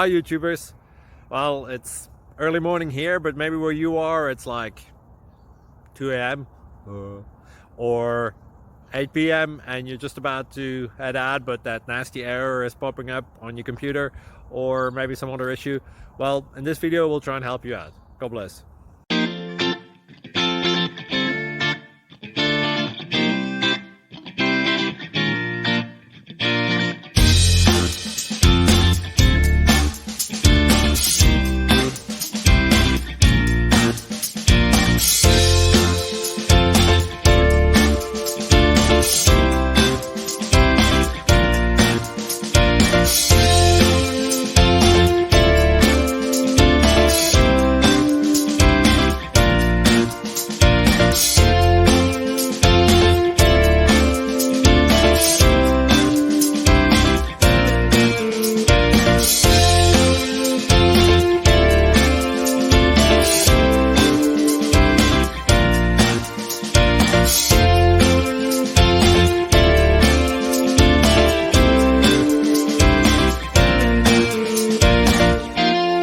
Hi YouTubers. Well, it's early morning here, but maybe where you are it's like 2 a.m. or 8 p.m. and you're just about to head out, but that nasty error is popping up on your computer, or maybe some other issue. Well, in this video we'll try and help you out. God bless.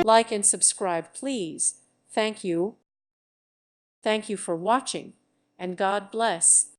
Like and subscribe, please. Thank you. Thank you for watching, and God bless.